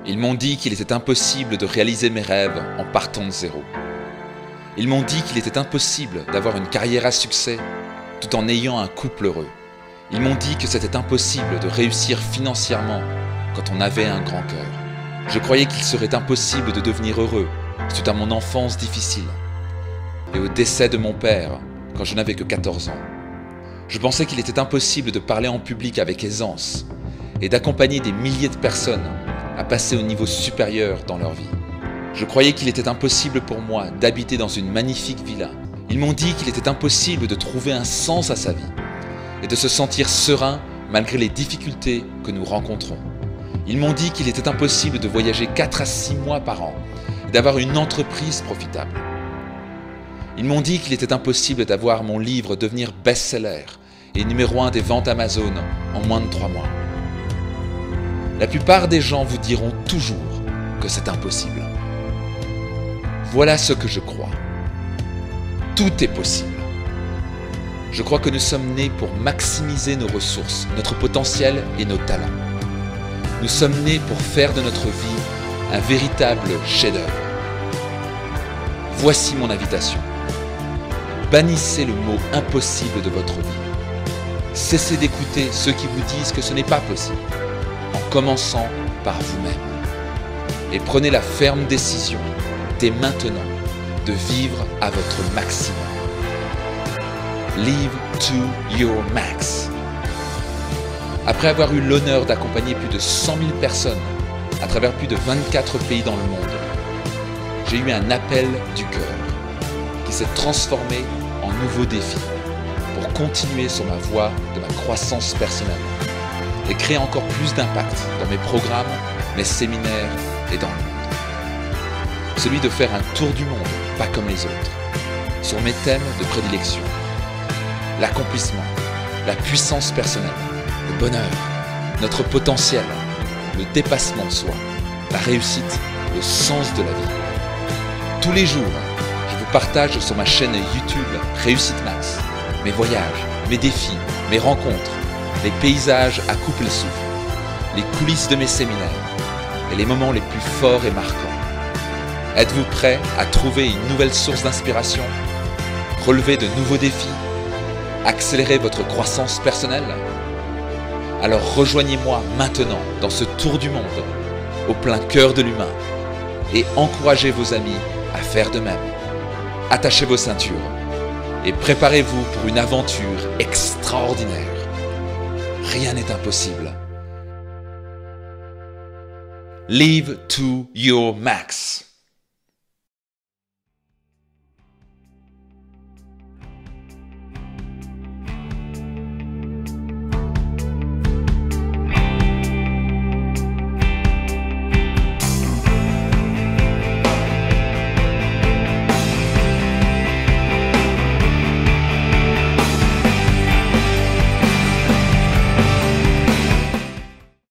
Ils m'ont dit qu'il était impossible de réaliser mes rêves en partant de zéro. Ils m'ont dit qu'il était impossible d'avoir une carrière à succès tout en ayant un couple heureux. Ils m'ont dit que c'était impossible de réussir financièrement quand on avait un grand cœur. Je croyais qu'il serait impossible de devenir heureux suite à mon enfance difficile et au décès de mon père quand je n'avais que 14 ans. Je pensais qu'il était impossible de parler en public avec aisance et d'accompagner des milliers de personnes à passer au niveau supérieur dans leur vie. Je croyais qu'il était impossible pour moi d'habiter dans une magnifique villa. Ils m'ont dit qu'il était impossible de trouver un sens à sa vie et de se sentir serein malgré les difficultés que nous rencontrons. Ils m'ont dit qu'il était impossible de voyager 4 à 6 mois par an et d'avoir une entreprise profitable. Ils m'ont dit qu'il était impossible d'avoir mon livre devenir best-seller et numéro 1 des ventes Amazon en moins de 3 mois. La plupart des gens vous diront toujours que c'est impossible. Voilà ce que je crois. Tout est possible. Je crois que nous sommes nés pour maximiser nos ressources, notre potentiel et nos talents. Nous sommes nés pour faire de notre vie un véritable chef-d'œuvre. Voici mon invitation. Bannissez le mot impossible de votre vie. Cessez d'écouter ceux qui vous disent que ce n'est pas possible, en commençant par vous-même. Et prenez la ferme décision, dès maintenant, de vivre à votre maximum. Live to your max. Après avoir eu l'honneur d'accompagner plus de 100 000 personnes à travers plus de 24 pays dans le monde, j'ai eu un appel du cœur qui s'est transformé en nouveau défi pour continuer sur ma voie de ma croissance personnelle et créer encore plus d'impact dans mes programmes, mes séminaires et dans le monde. Celui de faire un tour du monde, pas comme les autres, sur mes thèmes de prédilection. L'accomplissement, la puissance personnelle, le bonheur, notre potentiel, le dépassement de soi, la réussite, le sens de la vie. Tous les jours, je vous partage sur ma chaîne YouTube Réussite Max mes voyages, mes défis, mes rencontres, les paysages à couper le souffle, les coulisses de mes séminaires et les moments les plus forts et marquants. Êtes-vous prêt à trouver une nouvelle source d'inspiration, relever de nouveaux défis, accélérer votre croissance personnelle? Alors rejoignez-moi maintenant dans ce tour du monde, au plein cœur de l'humain, et encouragez vos amis à faire de même. Attachez vos ceintures et préparez-vous pour une aventure extraordinaire. Rien n'est impossible. Live to your max.